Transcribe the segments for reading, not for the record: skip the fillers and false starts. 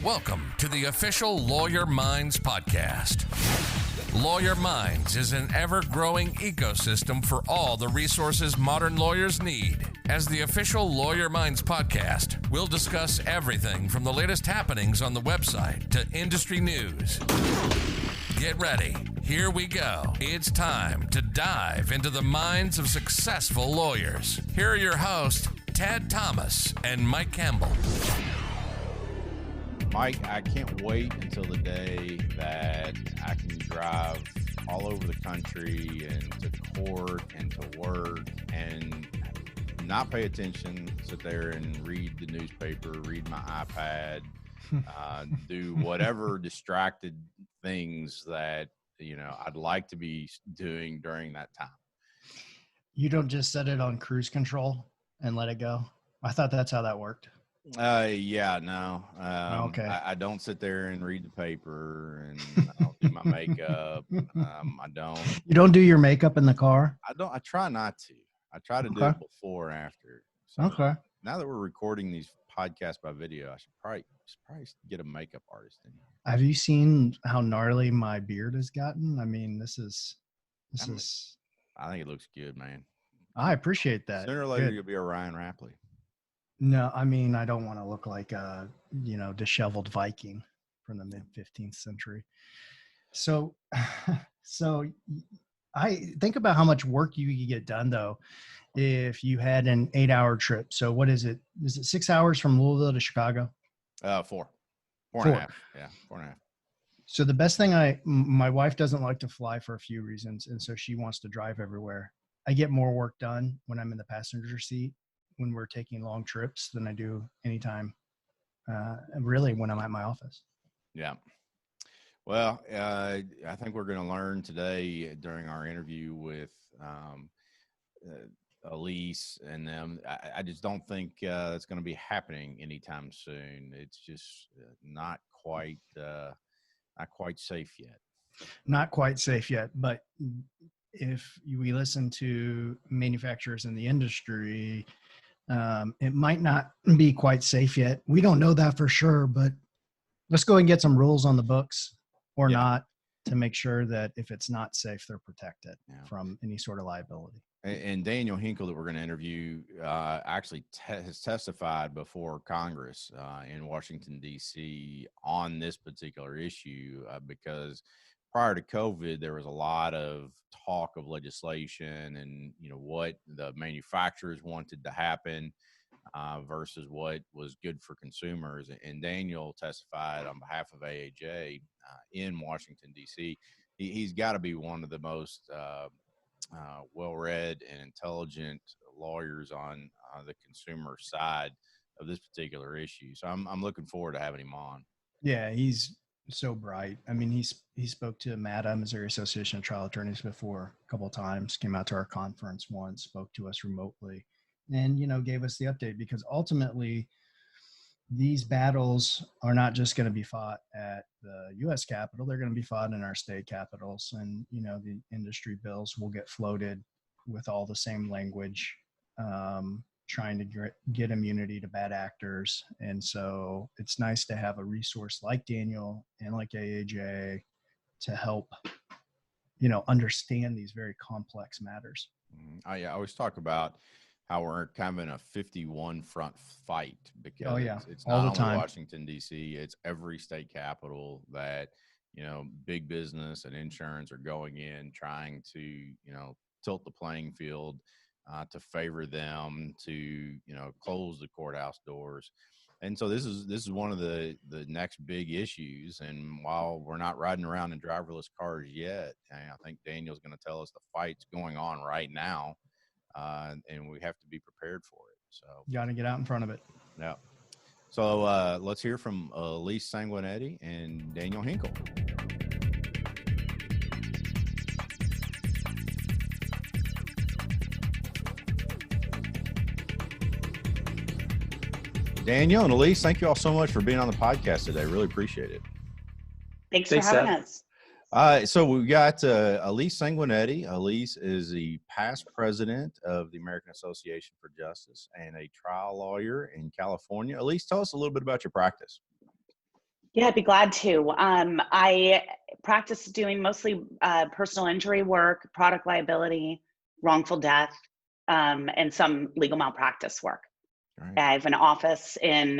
Welcome to the official Lawyer Minds podcast. Lawyer Minds is an ever-growing ecosystem for all the resources modern lawyers need. As the official Lawyer Minds podcast, we'll discuss everything from the latest happenings on the website to industry news. Get ready. Here we go. It's time to dive into the minds of successful lawyers. Here are your hosts, Tad Thomas and Mike Campbell. Mike, I can't wait until the day that I can drive all over the country and to court and to work and not pay attention, sit there and read the newspaper, read my iPad, do whatever distracted things that, I'd like to be doing during that time. You don't just set it on cruise control and let it go? I thought that's how that worked. Yeah, no. Okay. I don't sit there and read the paper, and I don't do my makeup. I don't. You don't do your makeup in the car? I try not to. I try to do it before and after. So okay. Now that we're recording these podcasts by video, I should probably get a makeup artist in here. Have you seen how gnarly my beard has gotten? I mean, this is. I think it looks good, man. I appreciate that. Sooner or later, you'll be a Ryan Rapley. No, I mean, I don't want to look like a, disheveled Viking from the mid-15th century. So I think about how much work you could get done, though, if you had an 8-hour trip. So what is it? Is it 6 hours from Louisville to Chicago? 4 and a half. Yeah, 4.5. So the best thing my wife doesn't like to fly for a few reasons, and so she wants to drive everywhere. I get more work done when I'm in the passenger seat when we're taking long trips than I do anytime, really, when I'm at my office. Yeah. Well, I think we're going to learn today during our interview with Elise and them. I just don't think it's going to be happening anytime soon. It's just not quite safe yet. Not quite safe yet, but if we listen to manufacturers in the industry, it might not be quite safe yet. We don't know that for sure, but let's go and get some rules on the books or not to make sure that if it's not safe, they're protected from any sort of liability. And Daniel Hinkle, that we're going to interview, actually has testified before Congress in Washington, D.C. on this particular issue because prior to COVID, there was a lot of talk of legislation and, what the manufacturers wanted to happen versus what was good for consumers. And Daniel testified on behalf of AAJ in Washington, D.C. He's got to be one of the most well-read and intelligent lawyers on the consumer side of this particular issue. So I'm looking forward to having him on. Yeah, he's so bright. I mean, he spoke to MATA, Missouri Association of Trial Attorneys, before a couple of times, came out to our conference once, spoke to us remotely, and, gave us the update, because ultimately these battles are not just going to be fought at the U.S. Capitol. They're going to be fought in our state capitals, and, the industry bills will get floated with all the same language, trying to get immunity to bad actors. And so it's nice to have a resource like Daniel and like AAJ to help, understand these very complex matters. I always talk about how we're kind of in a 51 front fight because it's not only Washington, D.C., it's every state capital that, big business and insurance are going in trying to, tilt the playing field to favor them, to, close the courthouse doors. And so this is one of the next big issues. And while we're not riding around in driverless cars yet, I think Daniel's going to tell us the fight's going on right now. And we have to be prepared for it. So you got to get out in front of it. Yeah. So let's hear from Elise Sanguinetti and Daniel Hinkle. Daniel and Elise, thank you all so much for being on the podcast today. Really appreciate it. Thanks for having us. So we've got Elise Sanguinetti. Elise is the past president of the American Association for Justice and a trial lawyer in California. Elise, tell us a little bit about your practice. Yeah, I'd be glad to. I practice doing mostly personal injury work, product liability, wrongful death, and some legal malpractice work. Right. I have an office in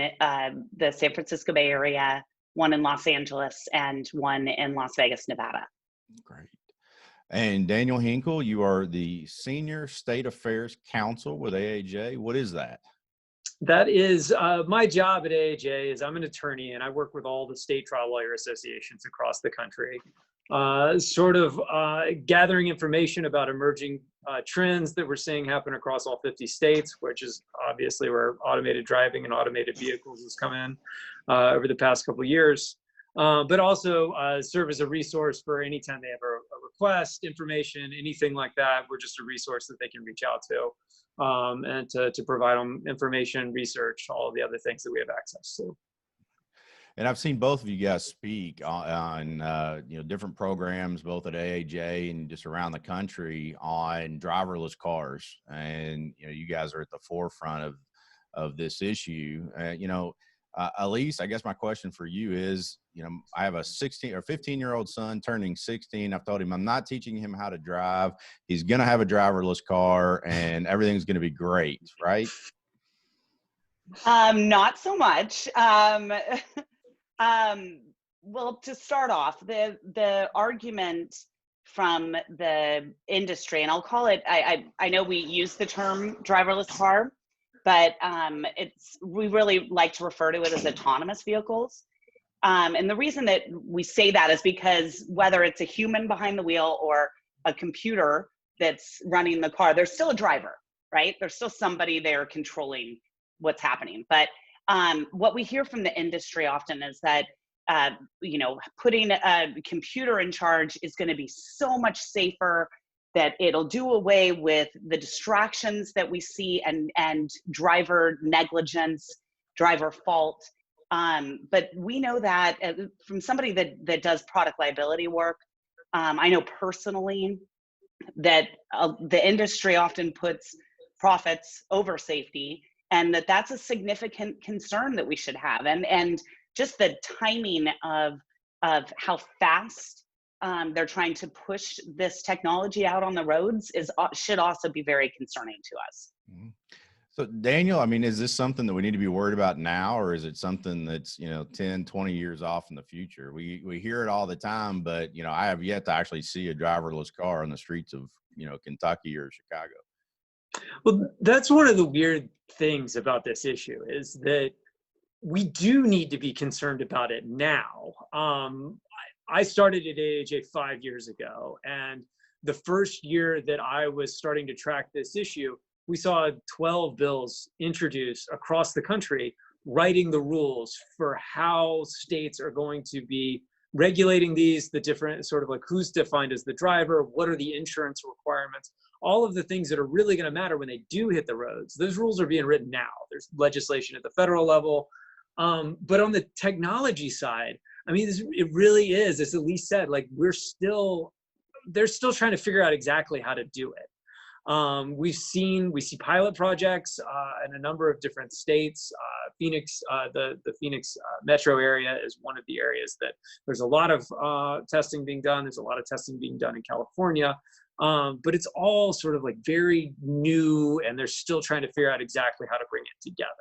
the San Francisco Bay Area, one in Los Angeles, and one in Las Vegas, Nevada. Great. And Daniel Hinkle, you are the Senior State Affairs Counsel with AAJ. What is that? That is my job at AAJ. Is I'm an attorney, and I work with all the state trial lawyer associations across the country, gathering information about emerging trends that we're seeing happen across all 50 states, which is obviously where automated driving and automated vehicles has come in over the past couple of years. But also serve as a resource for any time they have a request, information, anything like that. We're just a resource that they can reach out to, and to provide them information, research, all of the other things that we have access to. And I've seen both of you guys speak on different programs, both at AAJ and just around the country, on driverless cars. And you guys are at the forefront of this issue. Elise, I guess my question for you is, I have a 16 or 15-year-old son turning 16. I've told him I'm not teaching him how to drive. He's going to have a driverless car and everything's going to be great, right? Not so much. Well, to start off, the argument from the industry, and I'll call it, I know we use the term driverless car, but we really like to refer to it as autonomous vehicles. And the reason that we say that is because whether it's a human behind the wheel or a computer that's running the car, there's still a driver, right? There's still somebody there controlling what's happening. But what we hear from the industry often is that, putting a computer in charge is going to be so much safer, that it'll do away with the distractions that we see and driver negligence, driver fault. But we know that from somebody that does product liability work, I know personally that the industry often puts profits over safety, and that's a significant concern that we should have. And just the timing of how fast they're trying to push this technology out on the roads should also be very concerning to us. Mm-hmm. So Daniel, is this something that we need to be worried about now, or is it something that's, 10, 20 years off in the future? We hear it all the time, but, I have yet to actually see a driverless car on the streets of, Kentucky or Chicago. Well, that's one of the weird things about this issue, is that we do need to be concerned about it now. I started at AAJ 5 years ago, and the first year that I was starting to track this issue, we saw 12 bills introduced across the country writing the rules for how states are going to be regulating these, the different sort of like who's defined as the driver, what are the insurance requirements, all of the things that are really going to matter when they do hit the roads. Those rules are being written now. There's legislation at the federal level. But on the technology side, it really is, as Elise said, like they're still trying to figure out exactly how to do it. We see pilot projects in a number of different states. Phoenix, the Phoenix metro area is one of the areas that there's a lot of testing being done. There's a lot of testing being done in California, but it's all sort of like very new, and they're still trying to figure out exactly how to bring it together.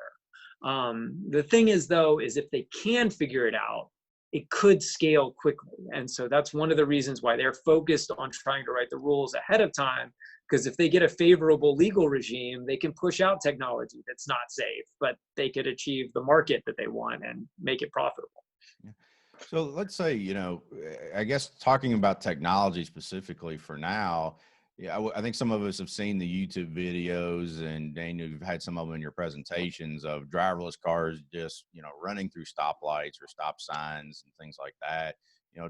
The thing is, though, is if they can figure it out, it could scale quickly. And so that's one of the reasons why they're focused on trying to write the rules ahead of time, because if they get a favorable legal regime, they can push out technology that's not safe, but they could achieve the market that they want and make it profitable. Yeah. So let's say, I guess talking about technology specifically for now, I think some of us have seen the YouTube videos, and Daniel, you've had some of them in your presentations of driverless cars just, running through stoplights or stop signs and things like that.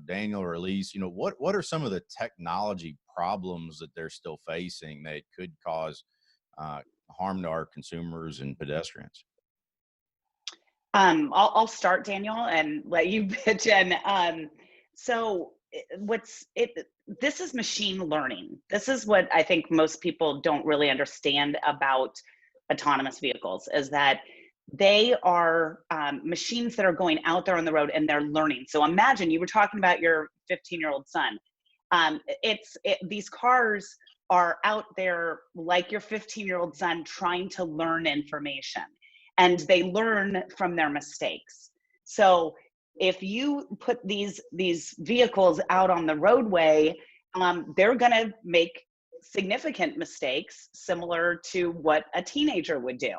Daniel or Elise, what are some of the technology problems that they're still facing that could cause harm to our consumers and pedestrians? I'll start, Daniel, and let you pitch in. This is machine learning. This is what I think most people don't really understand about autonomous vehicles, is that they are machines that are going out there on the road and they're learning. So imagine, you were talking about your 15-year-old son. These cars are out there like your 15-year-old son trying to learn information, and they learn from their mistakes. So if you put these vehicles out on the roadway, they're going to make significant mistakes similar to what a teenager would do.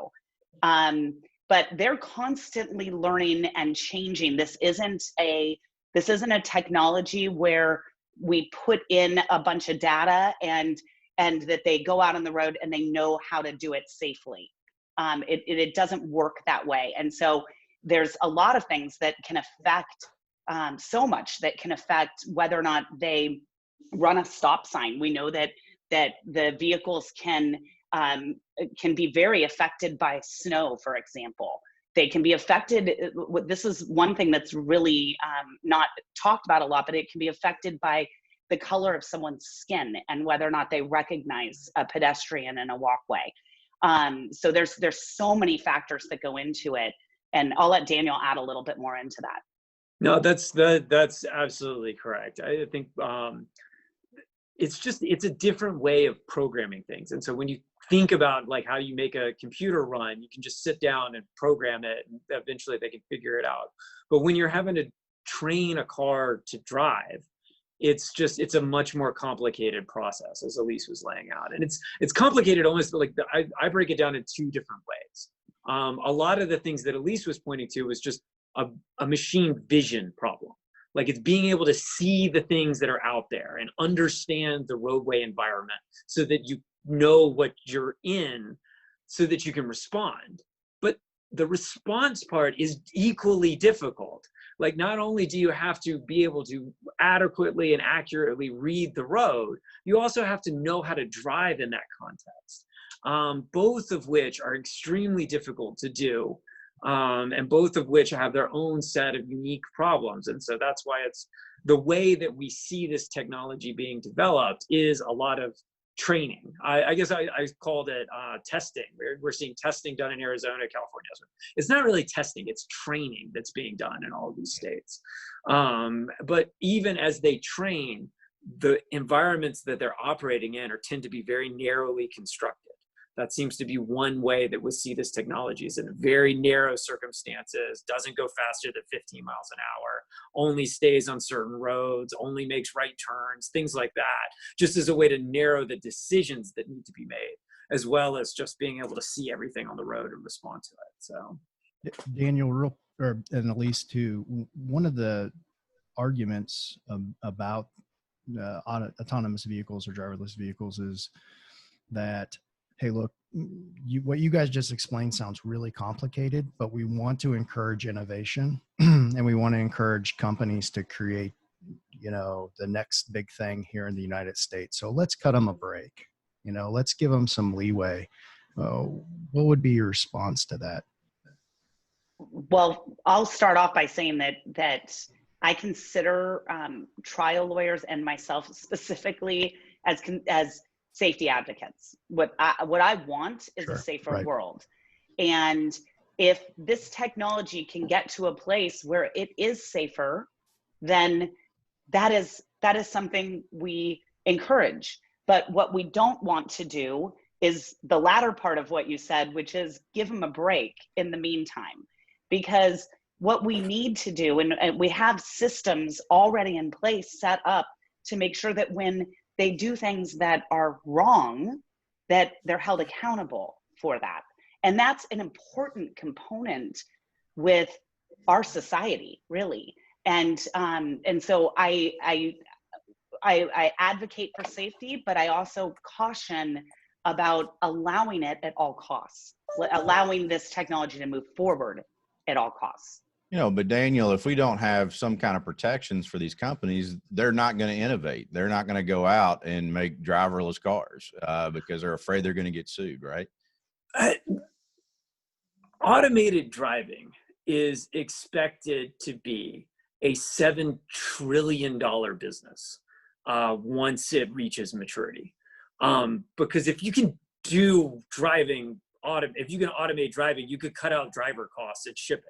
But they're constantly learning and changing. This isn't a technology where we put in a bunch of data and that they go out on the road and they know how to do it safely. It doesn't work that way. And so there's a lot of things that can affect, so much that can affect whether or not they run a stop sign. We know that the vehicles can be very affected by snow, for example. They can be affected. This is one thing that's really not talked about a lot, but it can be affected by the color of someone's skin and whether or not they recognize a pedestrian in a walkway. So there's so many factors that go into it, and I'll let Daniel add a little bit more into that. No, that's absolutely correct. I think it's a different way of programming things. And so when you think about like how you make a computer run, you can just sit down and program it and eventually they can figure it out. But when you're having to train a car to drive, it's a much more complicated process, as Elise was laying out. And it's complicated almost like I break it down in two different ways. A lot of the things that Elise was pointing to was just a machine vision problem. Like it's being able to see the things that are out there and understand the roadway environment so that you know what you're in so that you can respond. But the response part is equally difficult. Like not only do you have to be able to adequately and accurately read the road, you also have to know how to drive in that context. Both of which are extremely difficult to do. And both of which have their own set of unique problems. And so that's why it's the way that we see this technology being developed is a lot of training. I guess I called it testing. We're seeing testing done in Arizona, California. It's not really testing, it's training that's being done in all of these states. But even as they train, the environments that they're operating in tend to be very narrowly constructed. That seems to be one way that we see this technology is in very narrow circumstances, doesn't go faster than 15 miles an hour, only stays on certain roads, only makes right turns, things like that, just as a way to narrow the decisions that need to be made, as well as just being able to see everything on the road and respond to it. So, Daniel, and Elise too, one of the arguments about autonomous vehicles or driverless vehicles is that, hey, look, what you guys just explained sounds really complicated, but we want to encourage innovation and we want to encourage companies to create, the next big thing here in the United States. So let's cut them a break. Let's give them some leeway. What would be your response to that? Well, I'll start off by saying that I consider trial lawyers and myself specifically as safety advocates. What I want is a safer world. And if this technology can get to a place where it is safer, then that is something we encourage. But what we don't want to do is the latter part of what you said, which is give them a break in the meantime. Because what we need to do, and we have systems already in place set up to make sure that when they do things that are wrong, that they're held accountable for that. And that's an important component with our society, really. And so I advocate for safety, but I also caution about allowing it at all costs, allowing this technology to move forward at all costs. But Daniel, if we don't have some kind of protections for these companies, they're not going to innovate. They're not going to go out and make driverless cars because they're afraid they're going to get sued, right? Automated driving is expected to be a $7 trillion business once it reaches maturity. Because if you can do driving automate driving, you could cut out driver costs at shipping.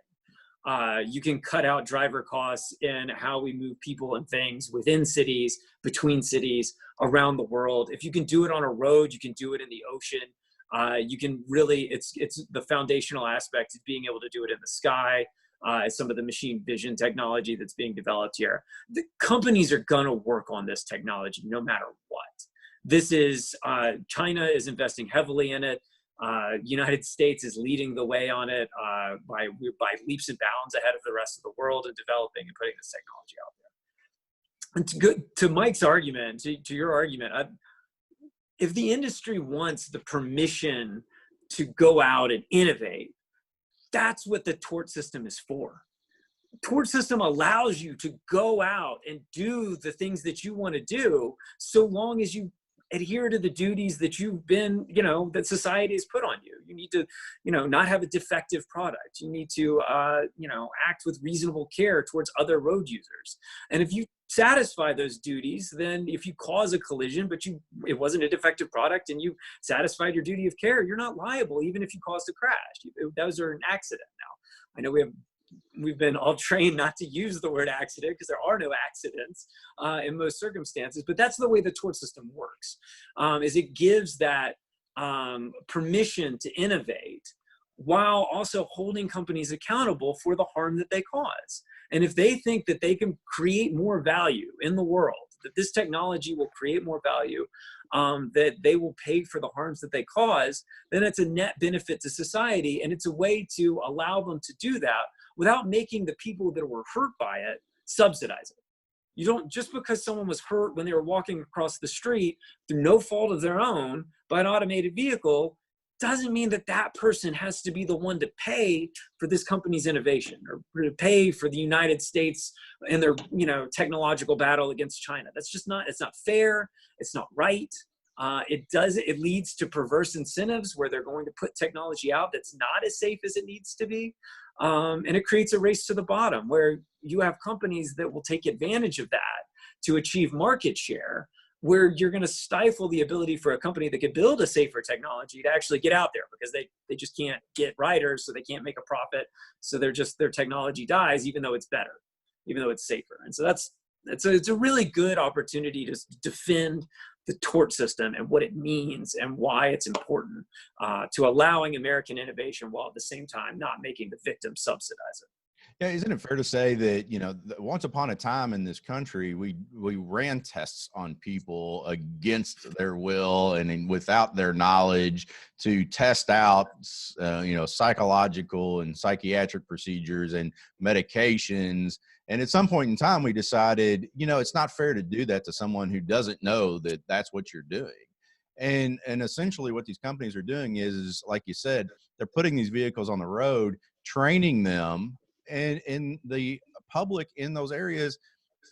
You can cut out driver costs in how we move people and things within cities, between cities, around the world. If you can do it on a road, you can do it in the ocean. You can really, it's the foundational aspect of being able to do it in the sky. Some of the machine vision technology that's being developed here. The companies are gonna work on this technology no matter what. This is, China is investing heavily in it. United States is leading the way on it by leaps and bounds ahead of the rest of the world in developing and putting this technology out there. And to Mike's argument, to your argument, if the industry wants the permission to go out and innovate, that's what the tort system is for. Tort system allows you to go out and do the things that you want to do, so long as you adhere to the duties that you've been, that society has put on you. You need to, not have a defective product. You need to, act with reasonable care towards other road users. And if you satisfy those duties, then if you cause a collision, but it wasn't a defective product and you satisfied your duty of care, you're not liable, even if you caused a crash. Those are an accident now. I know we've been all trained not to use the word accident because there are no accidents in most circumstances, but that's the way the tort system works, is it gives that permission to innovate while also holding companies accountable for the harm that they cause. And if they think that they can create more value in the world, that this technology will create more value, that they will pay for the harms that they cause, then it's a net benefit to society. And it's a way to allow them to do that without making the people that were hurt by it subsidize it. You don't, just because someone was hurt when they were walking across the street through no fault of their own by an automated vehicle, doesn't mean that that person has to be the one to pay for this company's innovation or to pay for the United States and their, technological battle against China. That's just not, it's not fair. It's not right. It leads to perverse incentives where they're going to put technology out that's not as safe as it needs to be. And it creates a race to the bottom where you have companies that will take advantage of that to achieve market share, where you're going to stifle the ability for a company that could build a safer technology to actually get out there, because they just can't get riders, so they can't make a profit. So their technology dies, even though it's better, even though it's safer. And so it's a really good opportunity to defend the tort system and what it means and why it's important to allowing American innovation while at the same time not making the victim subsidize it. Yeah, isn't it fair to say that, once upon a time in this country, we ran tests on people against their will and without their knowledge to test out, psychological and psychiatric procedures and medications. And at some point in time, we decided, it's not fair to do that to someone who doesn't know that that's what you're doing. And essentially what these companies are doing is, like you said, they're putting these vehicles on the road, training them. And in the public in those areas,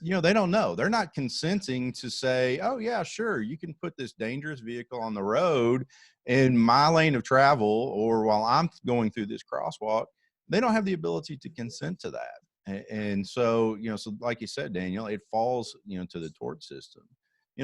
they don't know. They're not consenting to say, oh, yeah, sure, you can put this dangerous vehicle on the road in my lane of travel or while I'm going through this crosswalk. They don't have the ability to consent to that. And so, so like you said, Daniel, it falls, to the tort system.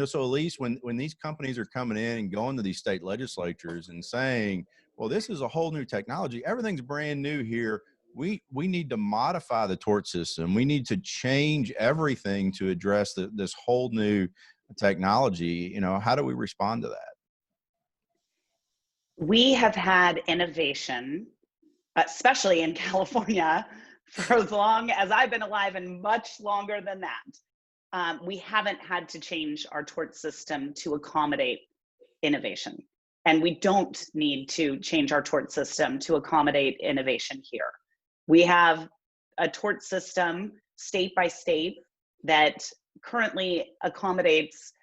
So Elise, when these companies are coming in and going to these state legislatures and saying, well, this is a whole new technology, everything's brand new here. We need to modify the tort system. We need to change everything to address this whole new technology. How do we respond to that? We have had innovation, especially in California, for as long as I've been alive and much longer than that. We haven't had to change our tort system to accommodate innovation. And we don't need to change our tort system to accommodate innovation here. We have a tort system state by state that currently accommodates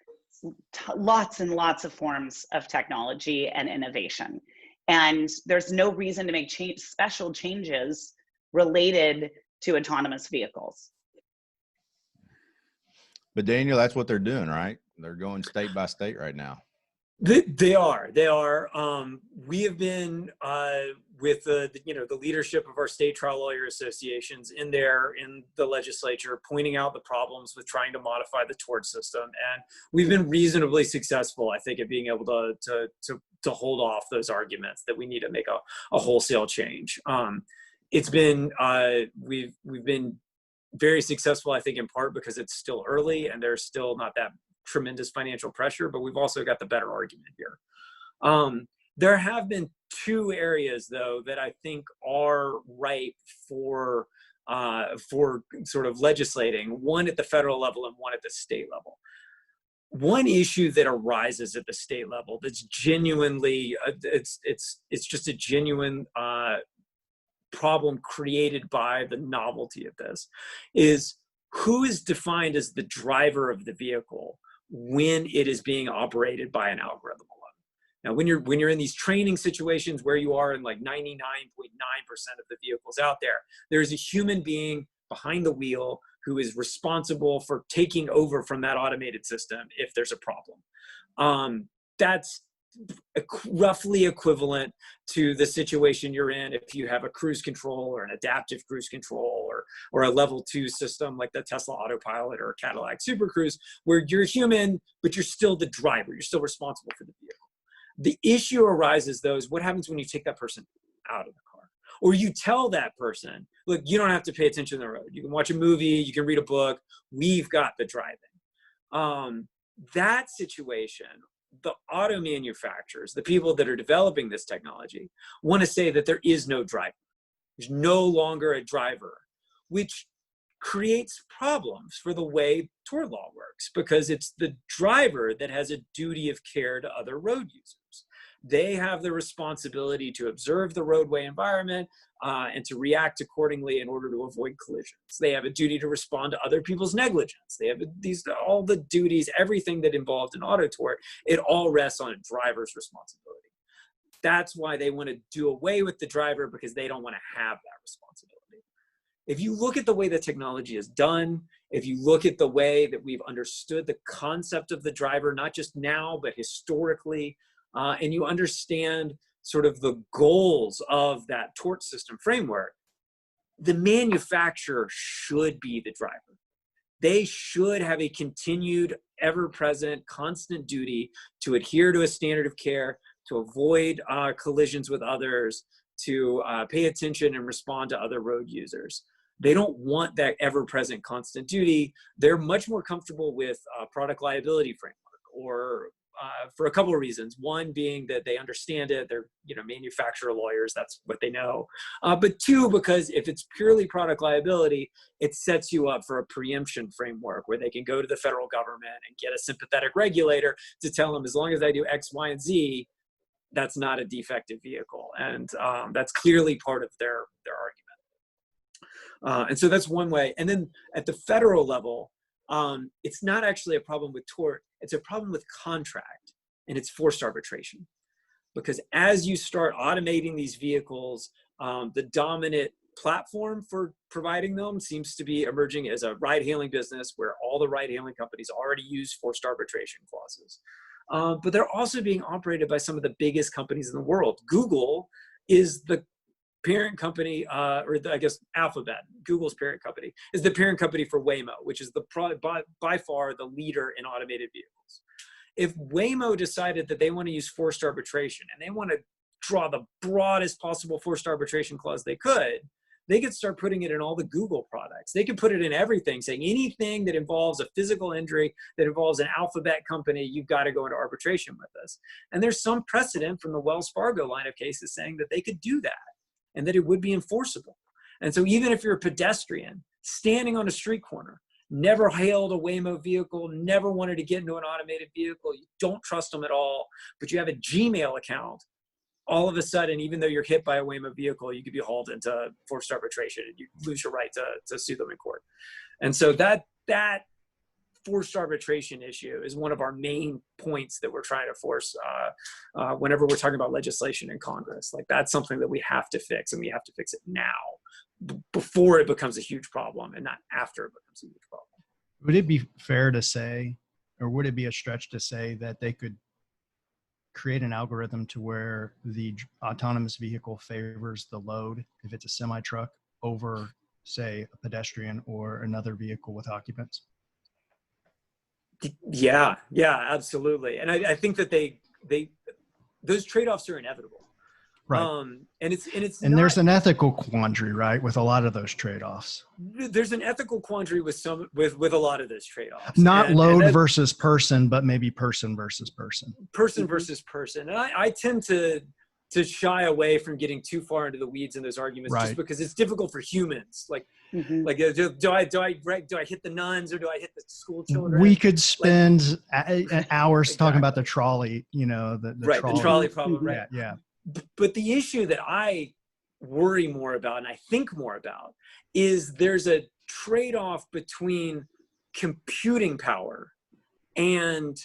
lots and lots of forms of technology and innovation. And there's no reason to make special changes related to autonomous vehicles. But Daniel, that's what they're doing, right? They're going state by state right now. They are. We have been with the leadership of our state trial lawyer associations in the legislature, pointing out the problems with trying to modify the tort system, and we've been reasonably successful, I think, at being able to hold off those arguments that we need to make a wholesale change. It's been, we've been very successful, I think, in part because it's still early and there's still not that tremendous financial pressure, but we've also got the better argument here. There have been two areas, though, that I think are ripe for sort of legislating, one at the federal level and one at the state level. One issue that arises at the state level that's genuinely, it's just a genuine problem created by the novelty of this, is who is defined as the driver of the vehicle when it is being operated by an algorithm alone. Now, when you're in these training situations where you are in like 99.9% of the vehicles out there, there's a human being behind the wheel who is responsible for taking over from that automated system if there's a problem. That's roughly equivalent to the situation you're in if you have a cruise control or an adaptive cruise control or a level 2 system like the Tesla Autopilot or Cadillac Super Cruise, where you're human, but you're still the driver. You're still responsible for the vehicle. The issue arises, though, is what happens when you take that person out of the car? Or you tell that person, look, you don't have to pay attention to the road. You can watch a movie, you can read a book, we've got the driving. That situation, the auto manufacturers, the people that are developing this technology, want to say that there is no driver. There's no longer a driver, which creates problems for the way tort law works, because it's the driver that has a duty of care to other road users. They have the responsibility to observe the roadway environment and to react accordingly in order to avoid collisions. They have a duty to respond to other people's negligence. They have all the duties, everything that involved in auto tort, it all rests on a driver's responsibility. That's why they want to do away with the driver, because they don't want to have that responsibility. If you look at the way the technology is done, if you look at the way that we've understood the concept of the driver, not just now, but historically, and you understand sort of the goals of that tort system framework, the manufacturer should be the driver. They should have a continued, ever-present, constant duty to adhere to a standard of care, to avoid collisions with others, to pay attention and respond to other road users. They don't want that ever-present constant duty. They're much more comfortable with product liability framework, or for a couple of reasons. One being that they understand it. They're manufacturer lawyers. That's what they know. But two, because if it's purely product liability, it sets you up for a preemption framework where they can go to the federal government and get a sympathetic regulator to tell them, as long as I do X, Y, and Z, that's not a defective vehicle. And that's clearly part of their argument. And so that's one way. And then at the federal level, it's not actually a problem with tort. It's a problem with contract, and it's forced arbitration. Because as you start automating these vehicles, the dominant platform for providing them seems to be emerging as a ride-hailing business, where all the ride-hailing companies already use forced arbitration clauses. But they're also being operated by some of the biggest companies in the world. Google is the parent company, or I guess Alphabet, Google's parent company, is the parent company for Waymo, which is by far the leader in automated vehicles. If Waymo decided that they want to use forced arbitration and they want to draw the broadest possible forced arbitration clause they could start putting it in all the Google products. They could put it in everything, saying anything that involves a physical injury, that involves an Alphabet company, you've got to go into arbitration with us. And there's some precedent from the Wells Fargo line of cases saying that they could do that, and that it would be enforceable. And so even if you're a pedestrian standing on a street corner, never hailed a Waymo vehicle, never wanted to get into an automated vehicle, you don't trust them at all, but you have a Gmail account, all of a sudden, even though you're hit by a Waymo vehicle, you could be hauled into forced arbitration and you lose your right to sue them in court. And so that forced arbitration issue is one of our main points that we're trying to force whenever we're talking about legislation in Congress. Like, that's something that we have to fix, and we have to fix it now, before it becomes a huge problem, and not after it becomes a huge problem. Would it be fair to say, or would it be a stretch to say, that they could create an algorithm to where the autonomous vehicle favors the load, if it's a semi-truck, over, say, a pedestrian or another vehicle with occupants? Yeah, absolutely. And I think that those trade-offs are inevitable. Right. And there's an ethical quandary, right, with a lot of those trade-offs. There's an ethical quandary with a lot of those trade-offs. Not load versus person, but maybe person versus person. Person versus person. And I tend to shy away from getting too far into the weeds in those arguments, just because it's difficult for humans. Like, do I hit the nuns or do I hit the school children? We could spend hours talking about the trolley, the trolley. The trolley problem, right? Yeah. But the issue that I worry more about and I think more about is there's a trade-off between computing power and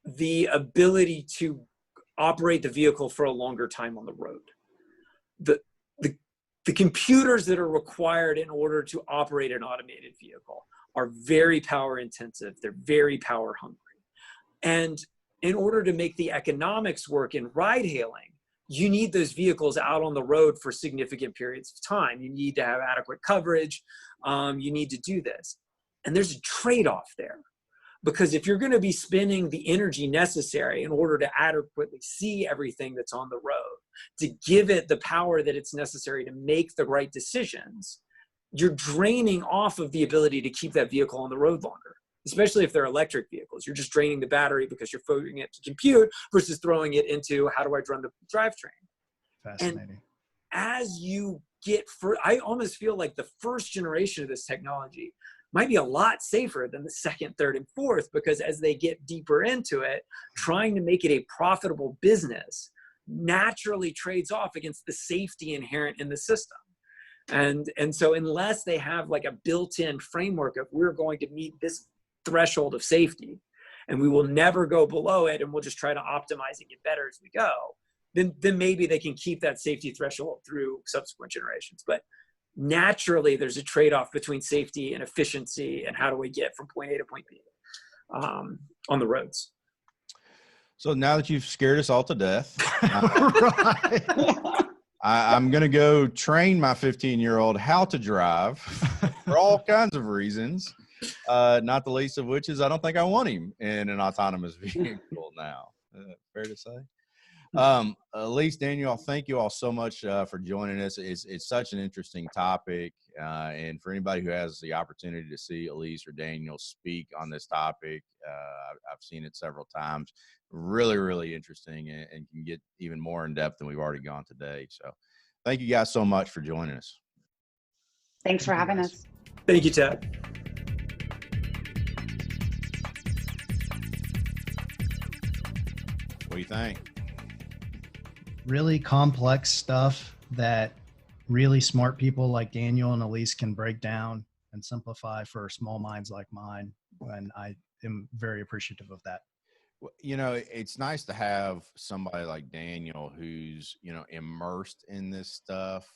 the ability to operate the vehicle for a longer time on the road. The computers that are required in order to operate an automated vehicle are very power intensive. They're very power hungry. And in order to make the economics work in ride hailing, you need those vehicles out on the road for significant periods of time. You need to have adequate coverage. You need to do this. And there's a trade-off there. Because if you're going to be spending the energy necessary in order to adequately see everything that's on the road, to give it the power that it's necessary to make the right decisions, you're draining off of the ability to keep that vehicle on the road longer. Especially if they're electric vehicles. You're just draining the battery because you're throwing it to compute versus throwing it into how do I run the drivetrain. Fascinating. And as you get I almost feel like the first generation of this technology might be a lot safer than the second, third, and fourth, because as they get deeper into it, trying to make it a profitable business naturally trades off against the safety inherent in the system. And so unless they have like a built-in framework of we're going to meet this threshold of safety and we will never go below it and we'll just try to optimize and get better as we go, then maybe they can keep that safety threshold through subsequent generations. But naturally there's a trade-off between safety and efficiency and how do we get from point A to point B on the roads. So now that you've scared us all to death, I'm going to go train my 15-year-old how to drive for all kinds of reasons. Not the least of which is I don't think I want him in an autonomous vehicle now. Fair to say. Elise, Daniel, thank you all so much for joining us. It's such an interesting topic. And for anybody who has the opportunity to see Elise or Daniel speak on this topic, I've seen it several times. Really, really interesting and can get even more in depth than we've already gone today. So thank you guys so much for joining us. Thanks for having us. Thank you, Ted. What do you think? Really complex stuff that really smart people like Daniel and Elise can break down and simplify for small minds like mine. And I am very appreciative of that. You know, it's nice to have somebody like Daniel who's, immersed in this stuff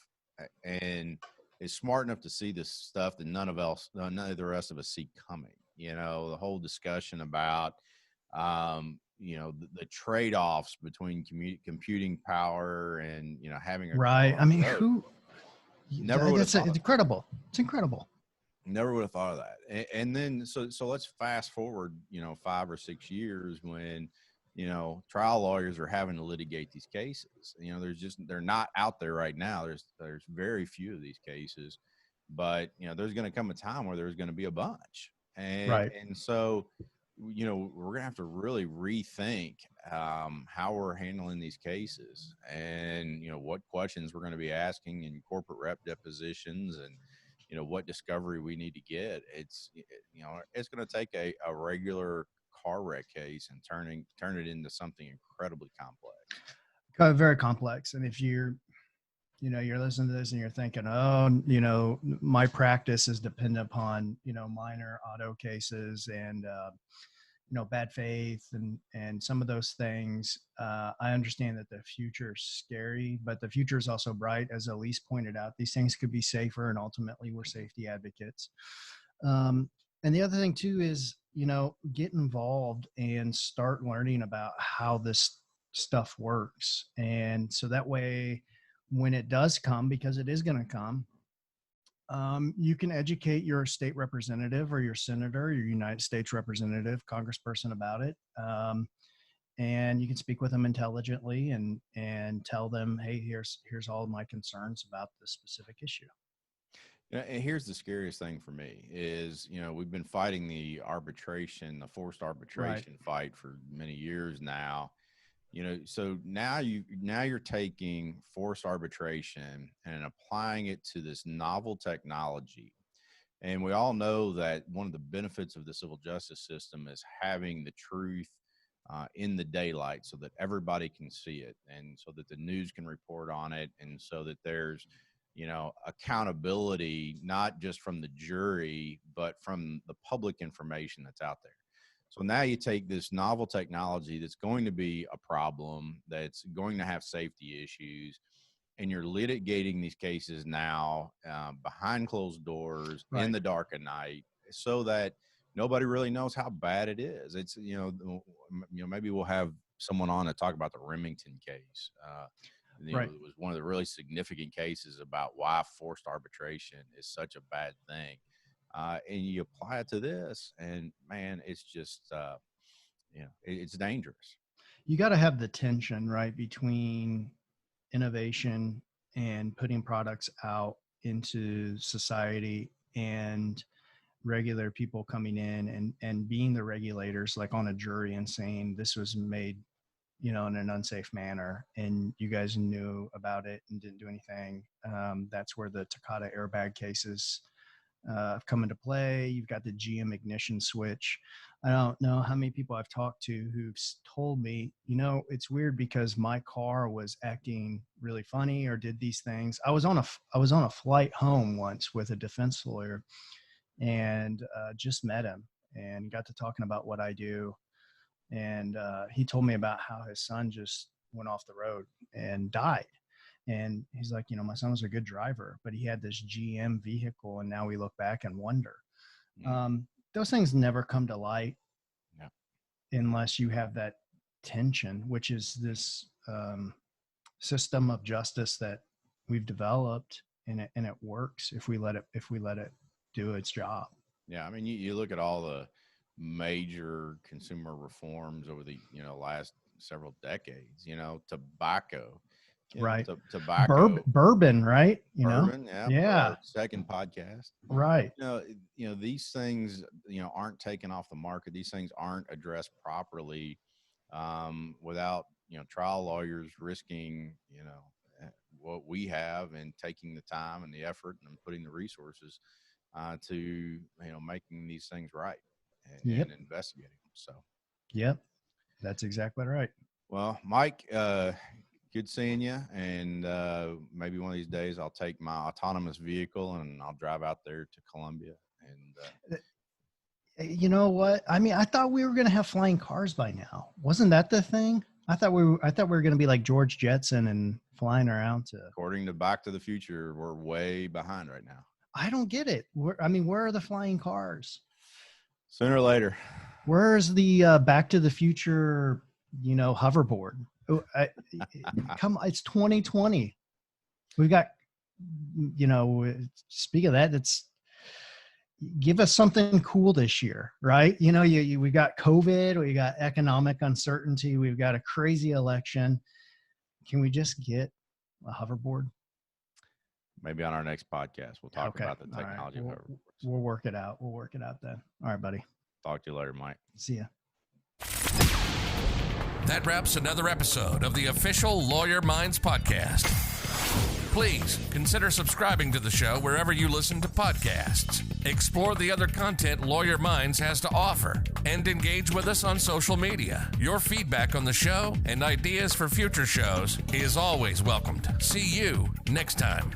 and is smart enough to see this stuff that none of the rest of us see coming. The whole discussion about, the trade-offs between computing power and, having a right. I mean, it's incredible. It's incredible. Never would have thought of that. And then, so let's fast forward, 5 or 6 years when, trial lawyers are having to litigate these cases. They're not out there right now. There's very few of these cases, but, there's going to come a time where there's going to be a bunch. And so, we're going to have to really rethink how we're handling these cases and, what questions we're going to be asking in corporate rep depositions and, what discovery we need to get. It's going to take a regular car wreck case and turn it into something incredibly complex. Very complex. And if you're listening to this and you're thinking, my practice is dependent upon, minor auto cases and, bad faith and some of those things. I understand that the future is scary, but the future is also bright. As Elise pointed out, these things could be safer and ultimately we're safety advocates. And the other thing too is, get involved and start learning about how this stuff works. And so that way, when it does come, because it is going to come, you can educate your state representative or your senator, your United States representative, congressperson about it. and you can speak with them intelligently and tell them, hey, here's all of my concerns about this specific issue. And here's the scariest thing for me is, we've been fighting the forced arbitration fight for many years now. So now you're taking forced arbitration and applying it to this novel technology. And we all know that one of the benefits of the civil justice system is having the truth in the daylight so that everybody can see it, and so that the news can report on it, and so that there's accountability, not just from the jury, but from the public information that's out there. So now you take this novel technology that's going to be a problem, that's going to have safety issues, and you're litigating these cases now behind closed doors in the dark of night, so that nobody really knows how bad it is. It's, maybe we'll have someone on to talk about the Remington case. It was one of the really significant cases about why forced arbitration is such a bad thing. And you apply it to this, and man, it's just, it's dangerous. You got to have the tension, right, between innovation and putting products out into society and regular people coming in and being the regulators, like on a jury, and saying this was made, in an unsafe manner, and you guys knew about it and didn't do anything. That's where the Takata airbag cases come into play. You've got the GM ignition switch. I don't know how many people I've talked to who've told me, it's weird because my car was acting really funny or did these things. I was on a flight home once with a defense lawyer, and just met him and got to talking about what I do. And he told me about how his son just went off the road and died. And he's like, my son was a good driver, but he had this GM vehicle, and now we look back and wonder. Those things never come to light unless you have that tension, which is this system of justice that we've developed, and it works if we let it do its job. Yeah, I mean, you look at all the major consumer reforms over the last several decades. Tobacco. Tobacco, bourbon, right? Bourbon, yeah. Second podcast, right? These things, aren't taken off the market. These things aren't addressed properly, without trial lawyers risking what we have, and taking the time and the effort and putting the resources to making these things right and investigating them. So, that's exactly right. Well, Mike, good seeing you, and maybe one of these days I'll take my autonomous vehicle and I'll drive out there to Columbia. And you know what? I mean, I thought we were going to have flying cars by now. Wasn't that the thing? I thought we were going to be like George Jetson and flying around to. According to Back to the Future, we're way behind right now. I don't get it. Where are the flying cars? Sooner or later. Where's the Back to the Future, hoverboard? Come on, it's 2020. We've got, speak of that, give us something cool this year, right? We've got COVID, we got economic uncertainty, we've got a crazy election. Can we just get a hoverboard? Maybe on our next podcast, we'll talk about the technology. Right. We'll work it out. We'll work it out then. All right, buddy. Talk to you later, Mike. See ya. That wraps another episode of the official Lawyer Minds podcast. Please consider subscribing to the show wherever you listen to podcasts. Explore the other content Lawyer Minds has to offer, and engage with us on social media. Your feedback on the show and ideas for future shows is always welcomed. See you next time.